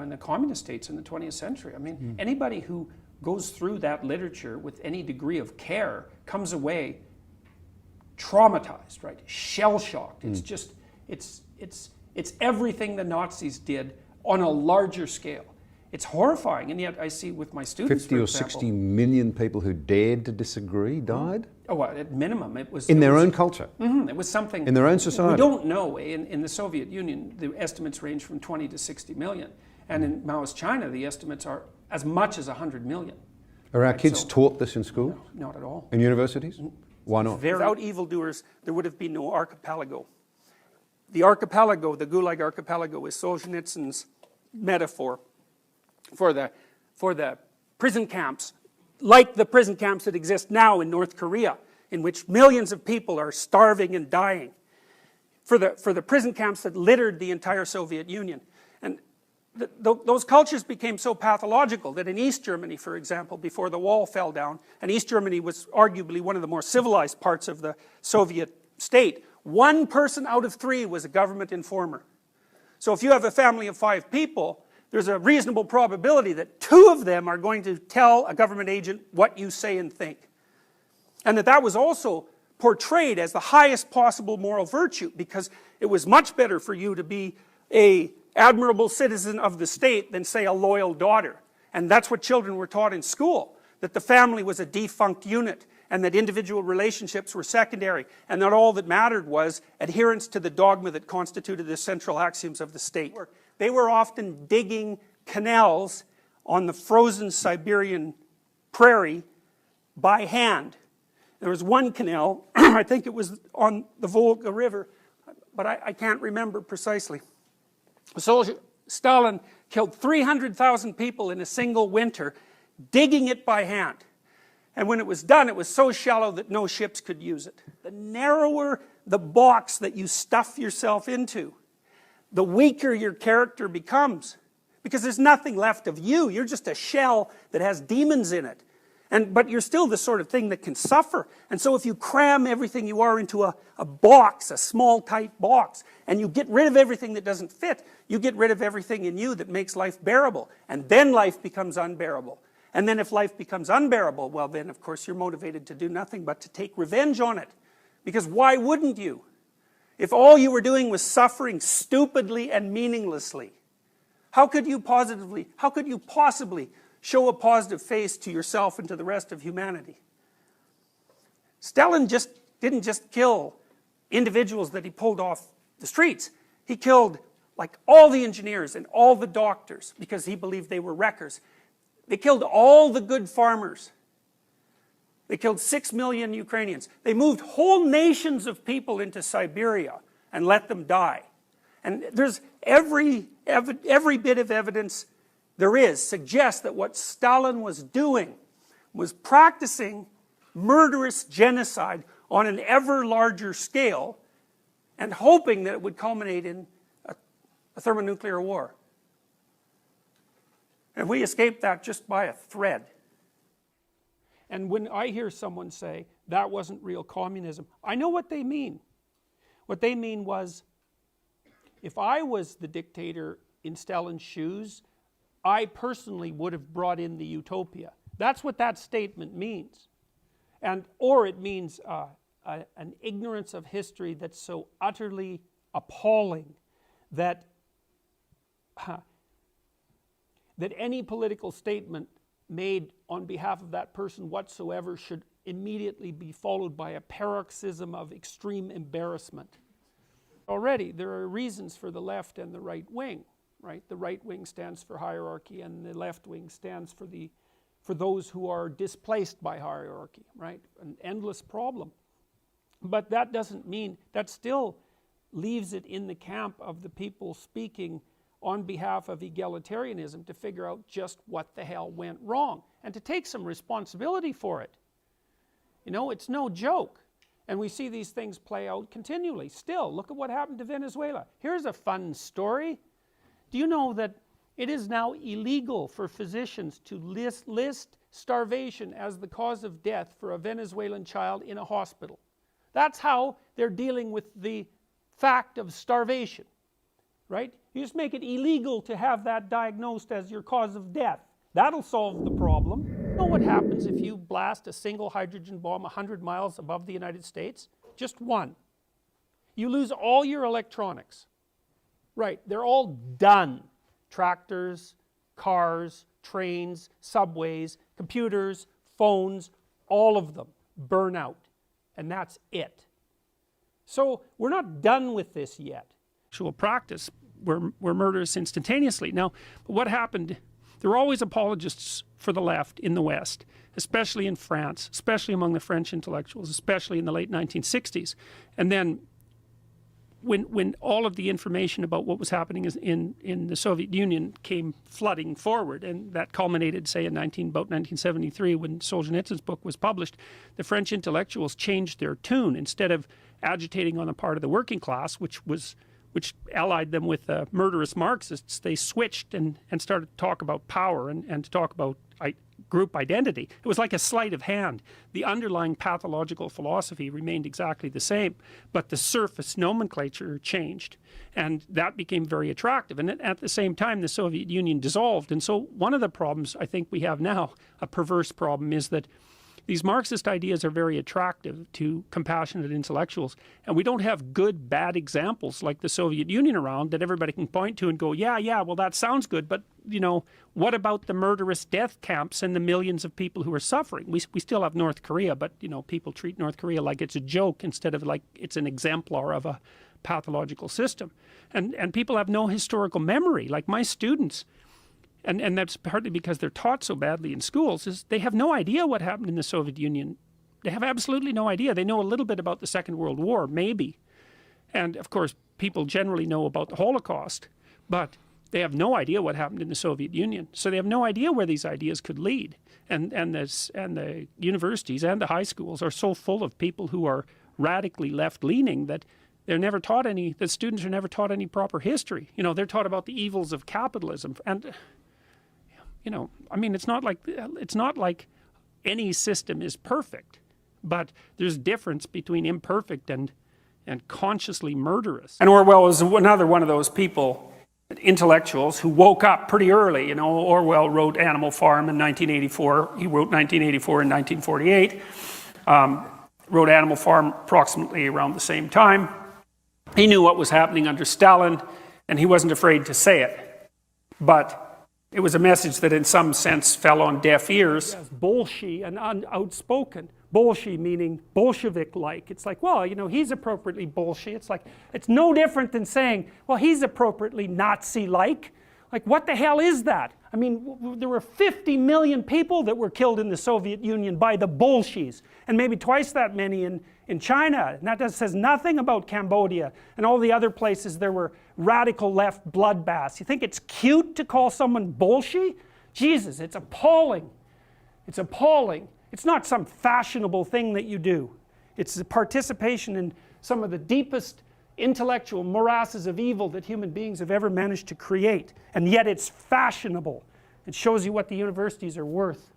in the communist states in the 20th century. I mean, anybody who goes through that literature with any degree of care comes away traumatized, right? Shell-shocked. It's just, it's everything the Nazis did on a larger scale. It's horrifying, and yet I see with my students, 50 or 60 million people who dared to disagree died? Oh, well, at minimum, it was... In their own culture? It was something... In their own society? We don't know. In the Soviet Union, the estimates range from 20 to 60 million. And in Mao's China, the estimates are as much as 100 million. Are our kids taught this in school? No, not at all. In universities? Why not? Without evildoers, there would have been no archipelago. The archipelago, the Gulag archipelago, is Solzhenitsyn's metaphor for the prison camps, like the prison camps that exist now in North Korea, in which millions of people are starving and dying, for the prison camps that littered the entire Soviet Union. And those cultures became so pathological that in East Germany, for example, before the wall fell down, and East Germany was arguably one of the more civilized parts of the Soviet state, 1 person out of 3 was a government informer. So if you have a family of 5 people, there's a reasonable probability that 2 of them are going to tell a government agent what you say and think. And that was also portrayed as the highest possible moral virtue, because it was much better for you to be an admirable citizen of the state than, say, a loyal daughter. And that's what children were taught in school, that the family was a defunct unit, and that individual relationships were secondary, and that all that mattered was adherence to the dogma that constituted the central axioms of the state. They were often digging canals on the frozen Siberian prairie by hand. There was one canal, I think it was on the Volga River, but I can't remember precisely. Stalin killed 300,000 people in a single winter, digging it by hand. And when it was done, it was so shallow that no ships could use it. The narrower the box that you stuff yourself into, the weaker your character becomes, because there's nothing left of you. You're just a shell that has demons in it. But you're still the sort of thing that can suffer. And so if you cram everything you are into a box, a small, tight box, and you get rid of everything that doesn't fit, you get rid of everything in you that makes life bearable. And then life becomes unbearable. And then if life becomes unbearable, well then, of course, you're motivated to do nothing but to take revenge on it. Because why wouldn't you? If all you were doing was suffering stupidly and meaninglessly, how could you possibly show a positive face to yourself and to the rest of humanity? Stalin didn't just kill individuals that he pulled off the streets. He killed like all the engineers and all the doctors because he believed they were wreckers. They killed all the good farmers. They killed 6 million Ukrainians. They moved whole nations of people into Siberia and let them die. And there's every bit of evidence there is suggests that what Stalin was doing was practicing murderous genocide on an ever larger scale and hoping that it would culminate in a thermonuclear war. And we escaped that just by a thread. And when I hear someone say, that wasn't real communism, I know what they mean. What they mean was, if I was the dictator in Stalin's shoes, I personally would have brought in the utopia. That's what that statement means. Or it means an ignorance of history that's so utterly appalling that any political statement made on behalf of that person whatsoever should immediately be followed by a paroxysm of extreme embarrassment. Already there are reasons for the left and the right wing, right? The right wing stands for hierarchy and the left wing stands for those who are displaced by hierarchy, right? An endless problem. But that doesn't mean, that still leaves it in the camp of the people speaking on behalf of egalitarianism to figure out just what the hell went wrong and to take some responsibility for it. You know, it's no joke. And we see these things play out continually. Still, look at what happened to Venezuela. Here's a fun story. Do you know that it is now illegal for physicians to list starvation as the cause of death for a Venezuelan child in a hospital? That's how they're dealing with the fact of starvation. right? You just make it illegal to have that diagnosed as your cause of death. That'll solve the problem. You know what happens if you blast a single hydrogen bomb 100 miles above the United States? Just one. You lose all your electronics. Right, they're all done. Tractors, cars, trains, subways, computers, phones, all of them burn out. And that's it. So we're not done with this yet. Actual practice were murderous instantaneously. Now, what happened? There were always apologists for the left in the West, especially in France, especially among the French intellectuals, especially in the late 1960s. And then when all of the information about what was happening in the Soviet Union came flooding forward, and that culminated, say, in about 1973 when Solzhenitsyn's book was published, the French intellectuals changed their tune. Instead of agitating on the part of the working class, which allied them with murderous Marxists, they switched and started to talk about power and to talk about group identity. It was like a sleight of hand. The underlying pathological philosophy remained exactly the same, but the surface nomenclature changed, and that became very attractive. And at the same time, the Soviet Union dissolved. And so one of the problems I think we have now, a perverse problem, is that these Marxist ideas are very attractive to compassionate intellectuals, and we don't have good, bad examples like the Soviet Union around that everybody can point to and go, yeah, well, that sounds good, but, you know, what about the murderous death camps and the millions of people who are suffering? We still have North Korea, but, you know, people treat North Korea like it's a joke instead of like it's an exemplar of a pathological system. And people have no historical memory. Like my students, and that's partly because they're taught so badly in schools, is they have no idea what happened in the Soviet Union. They have absolutely no idea. They know a little bit about the Second World War, maybe. And of course, people generally know about the Holocaust, but they have no idea what happened in the Soviet Union. So they have no idea where these ideas could lead. And the universities and the high schools are so full of people who are radically left-leaning that the students are never taught any proper history. You know, they're taught about the evils of capitalism. And you know, I mean, it's not like any system is perfect, but there's difference between imperfect and consciously murderous. And Orwell was another one of those people, intellectuals, who woke up pretty early. You know, Orwell wrote Animal Farm in 1984. He wrote 1984 and 1948. Wrote Animal Farm approximately around the same time. He knew what was happening under Stalin, and he wasn't afraid to say it. But it was a message that in some sense fell on deaf ears. Yes, bolshy and outspoken. Bolshy meaning Bolshevik-like. It's like, well, you know, he's appropriately bolshy. It's like, it's no different than saying, well, he's appropriately Nazi-like. Like, what the hell is that? I mean, there were 50 million people that were killed in the Soviet Union by the Bolsheviks, and maybe twice that many in China. And that says nothing about Cambodia and all the other places there were radical left bloodbaths. You think it's cute to call someone Bolshe? Jesus, it's appalling. It's appalling. It's not some fashionable thing that you do. It's the participation in some of the deepest intellectual morasses of evil that human beings have ever managed to create. And yet it's fashionable. It shows you what the universities are worth.